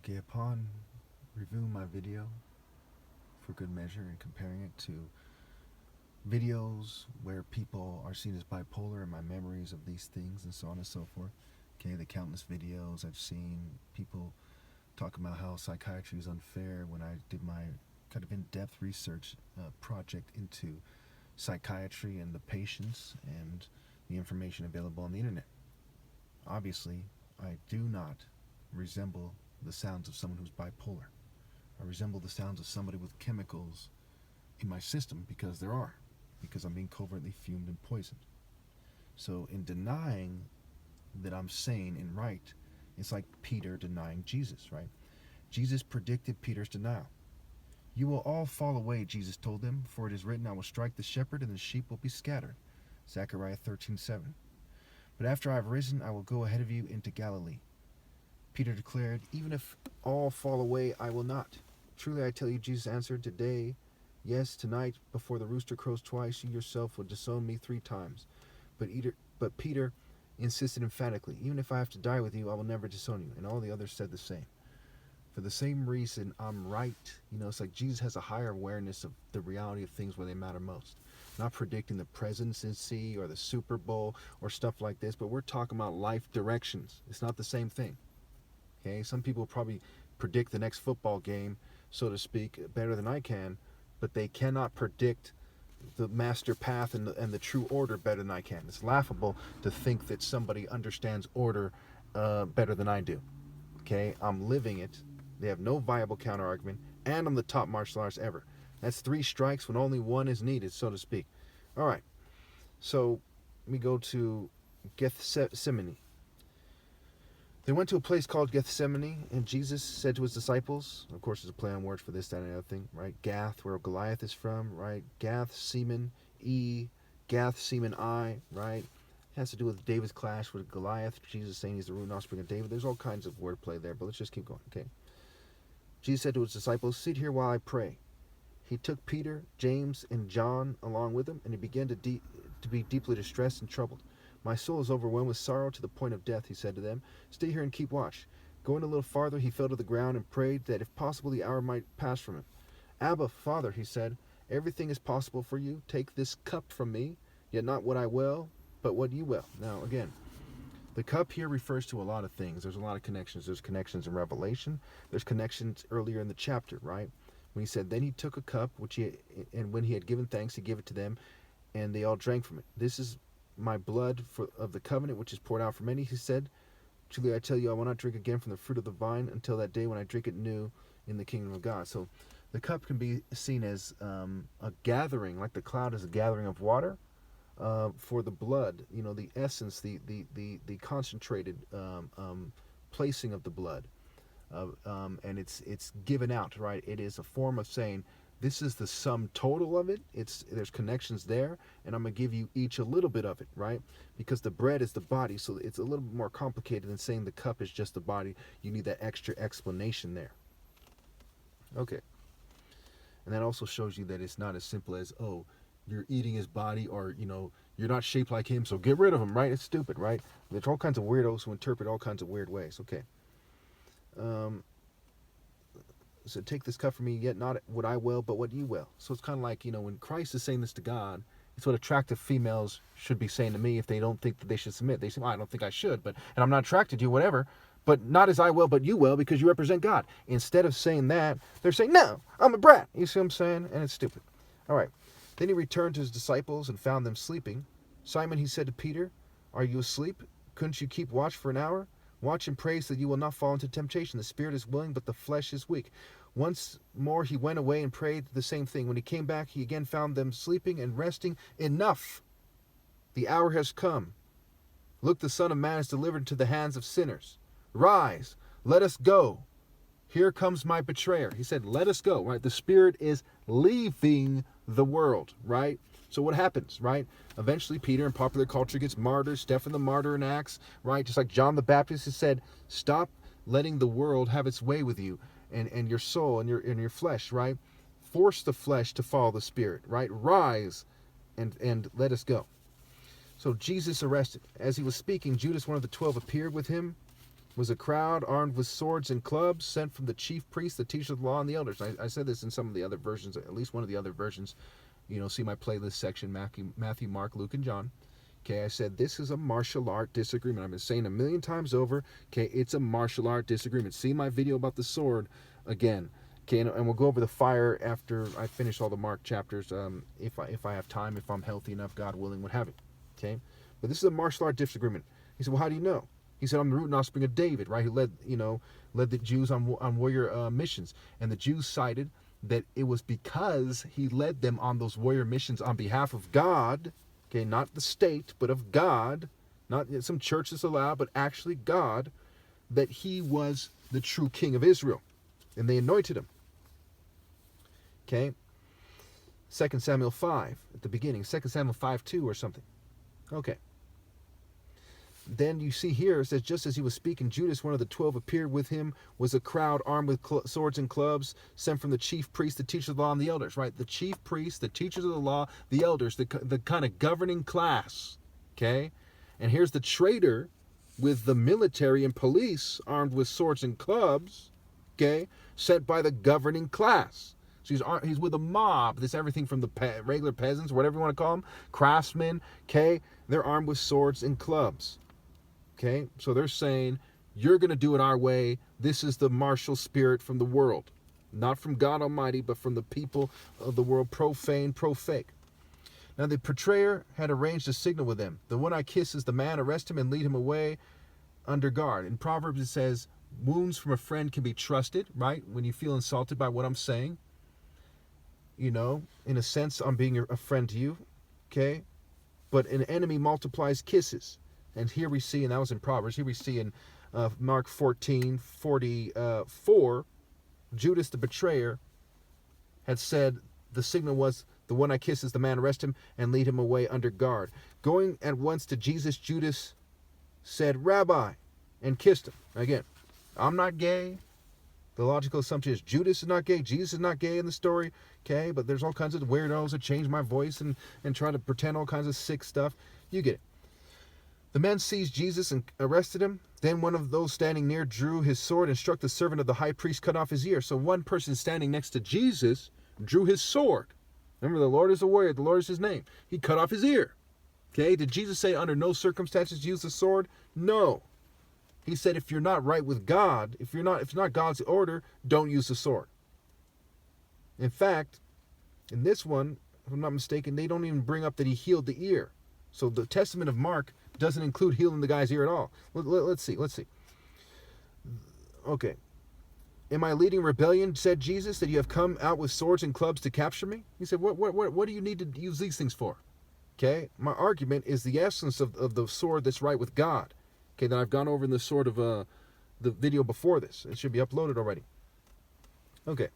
Okay, upon reviewing my video for good measure and comparing it to videos where people are seen as bipolar and my memories of these things and so on and so forth, okay, the countless videos I've seen, people talk about how psychiatry is unfair when I did my kind of in-depth research project into psychiatry and the patients and the information available on the internet. Obviously, I do not resemble the sounds of someone who's bipolar. I resemble the sounds of somebody with chemicals in my system because I'm being covertly fumed and poisoned. So in denying that I'm sane and right, it's like Peter denying Jesus, right? Jesus predicted Peter's denial. You will all fall away, Jesus told them, for it is written, I will strike the shepherd and the sheep will be scattered. Zechariah 13:7. But after I have risen, I will go ahead of you into Galilee. Peter declared, even if all fall away, I will not. Truly I tell you, Jesus answered, today, yes, tonight, before the rooster crows twice, you yourself will disown me 3 times. But Peter insisted emphatically, even if I have to die with you, I will never disown you. And all the others said the same. For the same reason, I'm right. It's like Jesus has a higher awareness of the reality of things where they matter most. Not predicting the presidency or the Super Bowl or stuff like this, but we're talking about life directions. It's not the same thing. Okay, some people probably predict the next football game, so to speak, better than I can, but they cannot predict the master path and the true order better than I can. It's laughable to think that somebody understands order better than I do. Okay, I'm living it. They have no viable counter argument, and I'm the top martial artist ever. That's 3 strikes when only 1 is needed, so to speak. All right, so we go to Gethsemane. They went to a place called Gethsemane, and Jesus said to his disciples, of course, there's a play on words for this, that, and the other thing, right? Gath, where Goliath is from, right? Gath, Semen, Gath, Semen, right? It has to do with David's clash with Goliath. Jesus saying he's the root and offspring of David. There's all kinds of wordplay there, but let's just keep going, okay? Jesus said to his disciples, sit here while I pray. He took Peter, James, and John along with him, and he began to be deeply distressed and troubled. My soul is overwhelmed with sorrow to the point of death, he said to them. Stay here and keep watch. Going a little farther, he fell to the ground and prayed that if possible the hour might pass from him. Abba, Father, he said, everything is possible for you. Take this cup from me, yet not what I will, but what you will. Now, again, the cup here refers to a lot of things. There's a lot of connections. There's connections in Revelation. There's connections earlier in the chapter, right? When he said, then he took a cup, and when he had given thanks, he gave it to them, and they all drank from it. This is my blood of the covenant, which is poured out for many, he said. Truly I tell you, I will not drink again from the fruit of the vine until that day when I drink it new in the kingdom of God. So the cup can be seen as a gathering, like the cloud is a gathering of water for the blood, the essence, the concentrated placing of the blood. And it's given out, right? It is a form of saying, this is the sum total of it. There's connections there, and I'm going to give you each a little bit of it, right? Because the bread is the body, so it's a little bit more complicated than saying the cup is just the body. You need that extra explanation there. Okay. And that also shows you that it's not as simple as, oh, you're eating his body, or, you're not shaped like him, so get rid of him, right? It's stupid, right? There's all kinds of weirdos who interpret all kinds of weird ways. Okay. So take this cup from me, yet not what I will, but what you will. So it's kind of like, when Christ is saying this to God, it's what attractive females should be saying to me if they don't think that they should submit. They say, well, I don't think I should, and I'm not attracted to you, whatever, but not as I will, but you will, because you represent God. Instead of saying that, they're saying, no, I'm a brat. You see what I'm saying? And it's stupid. All right. Then he returned to his disciples and found them sleeping. Simon, he said to Peter, are you asleep? Couldn't you keep watch for an hour? Watch and pray so that you will not fall into temptation. The spirit is willing, but the flesh is weak. Once more he went away and prayed the same thing. When he came back, he again found them sleeping and resting. Enough! The hour has come. Look, the Son of Man is delivered into the hands of sinners. Rise, let us go. Here comes my betrayer. He said, let us go, right? The spirit is leaving the world, right? So what happens, right? Eventually, Peter in popular culture gets martyred. Stephen the martyr in Acts, right? Just like John the Baptist has said, stop letting the world have its way with you and your soul and your flesh, right? Force the flesh to follow the spirit, right? Rise and let us go. So Jesus arrested. As he was speaking, Judas, one of the 12, appeared with him. was a crowd armed with swords and clubs sent from the chief priests, the teachers of the law, and the elders. I said this in some of the other versions, at least one of the other versions. See my playlist section, Matthew, Mark, Luke, and John. Okay, I said this is a martial art disagreement. I've been saying a million times over, okay, it's a martial art disagreement. See my video about the sword again. Okay, and we'll go over the fire after I finish all the Mark chapters, if I have time, if I'm healthy enough, God willing, what have you. Okay, but this is a martial art disagreement. He said, well, how do you know? He said, I'm the root and offspring of David, right? Who led the Jews on warrior missions, and the Jews cited that it was because he led them on those warrior missions on behalf of God. Okay, not the state, but of God, not some churches allowed, but actually God, that he was the true king of Israel, and they anointed him. Okay, 2 Samuel 5 at the beginning, 2 Samuel 5:2 or something. Okay. Then you see here, it says, just as he was speaking, Judas, one of the 12, appeared. With him was a crowd armed with swords and clubs, sent from the chief priests, the teachers of the law, and the elders, right? The chief priests, the teachers of the law, the elders, the kind of governing class, okay? And here's the traitor with the military and police armed with swords and clubs, okay, sent by the governing class. So he's with a mob. This everything from the regular peasants, whatever you want to call them, craftsmen, okay? They're armed with swords and clubs. Okay, so they're saying, you're going to do it our way. This is the martial spirit from the world. Not from God Almighty, but from the people of the world, profane, pro-fake. Now the betrayer had arranged a signal with them. The one I kiss is the man. Arrest him and lead him away under guard. In Proverbs it says, wounds from a friend can be trusted, right? When you feel insulted by what I'm saying. In a sense, I'm being a friend to you. Okay? But an enemy multiplies kisses. And here we see, and that was in Proverbs, here we see in Mark 14:44, Judas the betrayer had said, the signal was, the one I kiss is the man. Arrest him and lead him away under guard. Going at once to Jesus, Judas said, Rabbi, and kissed him. Again, I'm not gay. The logical assumption is Judas is not gay. Jesus is not gay in the story. Okay, but there's all kinds of weirdos that change my voice and try to pretend all kinds of sick stuff. You get it. The men seized Jesus and arrested him. Then one of those standing near drew his sword and struck the servant of the high priest, cut off his ear. So one person standing next to Jesus drew his sword. Remember, the Lord is a warrior. The Lord is his name. He cut off his ear. Okay, did Jesus say under no circumstances use the sword? No. He said if you're not right with God, if it's not God's order, don't use the sword. In fact, in this one, if I'm not mistaken, they don't even bring up that he healed the ear. So the Testament of Mark doesn't include healing the guy's ear at all. Let's see. Okay. Am I leading rebellion, said Jesus, that you have come out with swords and clubs to capture me? He said, what do you need to use these things for? Okay. My argument is the essence of the sword that's right with God. Okay, that I've gone over in the sword of the video before this. It should be uploaded already. Okay.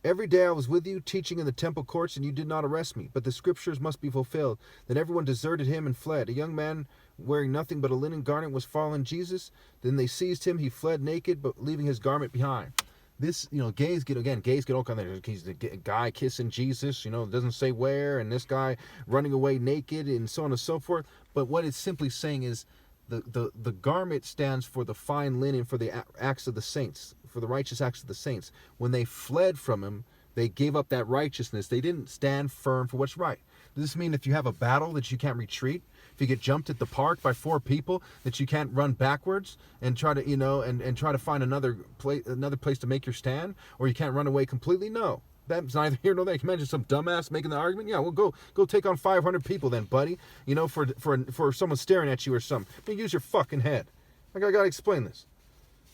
Every day I was with you, teaching in the temple courts, and you did not arrest me. But the scriptures must be fulfilled. Then everyone deserted him and fled. A young man wearing nothing but a linen garment was following Jesus. Then they seized him. He fled naked, but leaving his garment behind. This, gays get all kinds of, he's the guy kissing Jesus, doesn't say where, and this guy running away naked, and so on and so forth. But what it's simply saying is, the garment stands for the fine linen for the acts of the saints, for the righteous acts of the saints. When they fled from him, they gave up that righteousness. They didn't stand firm for what's right. Does this mean if you have a battle that you can't retreat? If you get jumped at the park by 4 people, that you can't run backwards and try to, and try to find another place to make your stand? Or you can't run away completely? No. That's neither here nor there. Can you imagine some dumbass making the argument? Yeah, well, go take on 500 people then, buddy. For someone staring at you or something. Use your fucking head. I gotta explain this.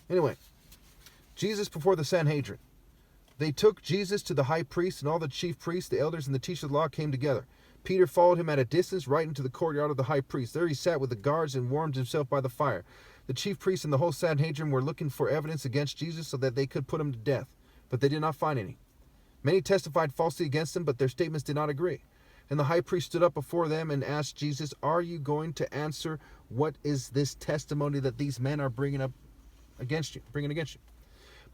Anyway, Jesus before the Sanhedrin. They took Jesus to the high priest, and all the chief priests, the elders, and the teachers of the law came together. Peter followed him at a distance right into the courtyard of the high priest. There he sat with the guards and warmed himself by the fire. The chief priests and the whole Sanhedrin were looking for evidence against Jesus so that they could put him to death, but they did not find any. Many testified falsely against him, but their statements did not agree. And the high priest stood up before them and asked Jesus, "Are you going to answer what is this testimony that these men are bringing against you?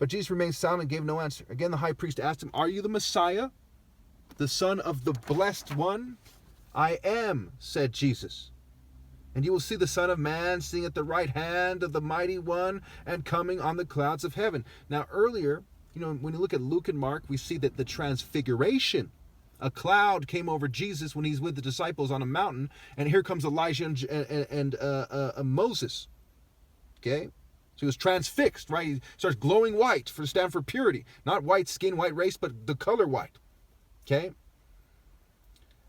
But Jesus remained silent and gave no answer. Again, the high priest asked him, "Are you the Messiah, the Son of the Blessed One?" "I am," said Jesus. And you will see the Son of Man sitting at the right hand of the Mighty One and coming on the clouds of heaven. Now earlier, when you look at Luke and Mark, we see that the transfiguration, a cloud came over Jesus when he's with the disciples on a mountain, and here comes Elijah and Moses. Okay? So he was transfixed, right? He starts glowing white stand for purity. Not white skin, white race, but the color white. Okay?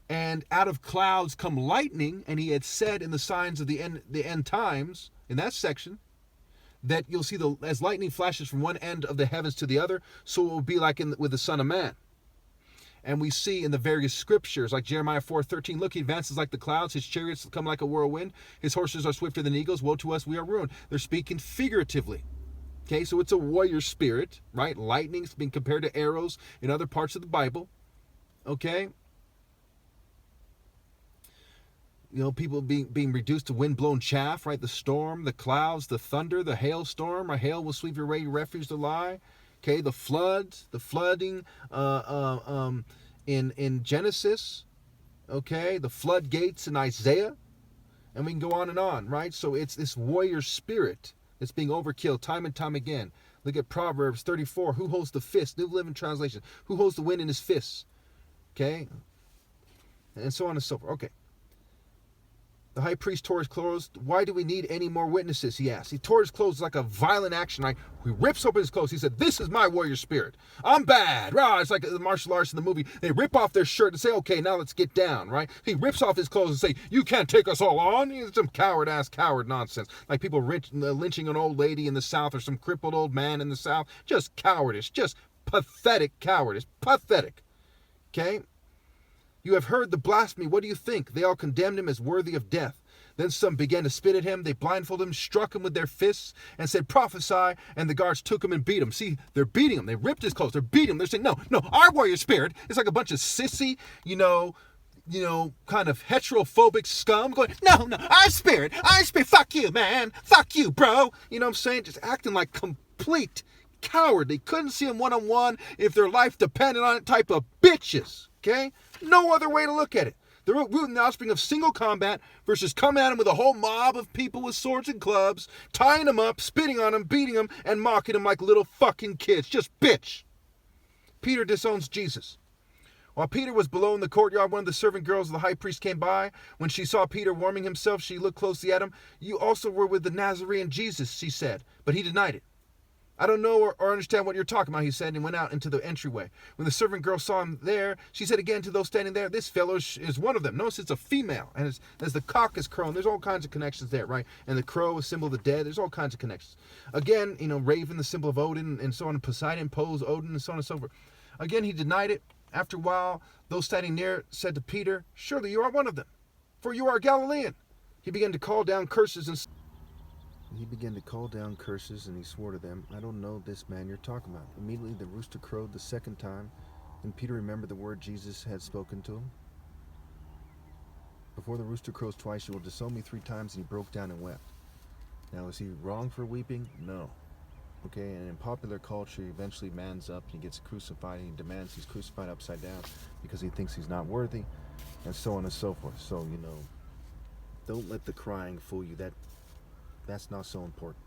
And out of clouds come lightning, and he had said in the signs of the end times, in that section, that you'll see as lightning flashes from one end of the heavens to the other, so it will be like with the Son of Man. And we see in the various scriptures, like Jeremiah 4:13, look, he advances like the clouds, his chariots come like a whirlwind, his horses are swifter than eagles, woe to us, we are ruined. They're speaking figuratively. Okay, so it's a warrior spirit, right? Lightning's being compared to arrows in other parts of the Bible. Okay? People being reduced to wind-blown chaff, right? The storm, the clouds, the thunder, the hailstorm. A hail will sweep your way, your refuge to lie. Okay, the floods, the flooding in Genesis. Okay, the floodgates in Isaiah. And we can go on, right? So it's this warrior spirit that's being overkilled time and time again. Look at Proverbs 34. Who holds the fist? New Living Translation. Who holds the wind in his fists? Okay, and so on and so forth. Okay. The high priest tore his clothes. Why do we need any more witnesses? He asked. He tore his clothes like a violent action. Right? He rips open his clothes. He said, this is my warrior spirit. I'm bad. Rah, it's like the martial arts in the movie. They rip off their shirt and say, okay, now let's get down. Right? He rips off his clothes and say, you can't take us all on. It's some coward nonsense. Like people lynching an old lady in the South or some crippled old man in the South. Just cowardice. Just pathetic cowardice. Pathetic. Okay? You have heard the blasphemy. What do you think? They all condemned him as worthy of death. Then some began to spit at him. They blindfolded him, struck him with their fists, and said, prophesy. And the guards took him and beat him. See, they're beating him. They ripped his clothes. They're beating him. They're saying, no, our warrior spirit is like a bunch of sissy, kind of heterophobic scum going, no, our spirit, fuck you, man. Fuck you, bro. You know what I'm saying? Just acting like complete coward. They couldn't see him one-on-one if their life depended on it type of bitches. Okay? No other way to look at it. The root and the offspring of single combat versus coming at him with a whole mob of people with swords and clubs, tying him up, spitting on him, beating him, and mocking him like little fucking kids. Just bitch. Peter disowns Jesus. While Peter was below in the courtyard, one of the servant girls of the high priest came by. When she saw Peter warming himself, she looked closely at him. You also were with the Nazarene Jesus, she said, but he denied it. I don't know or understand what you're talking about, he said, and went out into the entryway. When the servant girl saw him there, she said again to those standing there, this fellow is one of them. Notice it's a female, and as the cock is crowing, there's all kinds of connections there, right? And the crow, a symbol of the dead, there's all kinds of connections. Again, Raven, the symbol of Odin, and so on, Poseidon, pose Odin, and so on and so forth. Again, he denied it. After a while, those standing near said to Peter, surely you are one of them, for you are a Galilean. He began to call down curses and he swore to them, I don't know this man you're talking about. Immediately the rooster crowed the second time, and Peter remembered the word Jesus had spoken to him. Before the rooster crows twice, you will disown me 3 times, and he broke down and wept. Now, is he wrong for weeping? No. Okay, and in popular culture, he eventually mans up, and he gets crucified, and he demands he's crucified upside down because he thinks he's not worthy, and so on and so forth. So, don't let the crying fool you. That's not so important.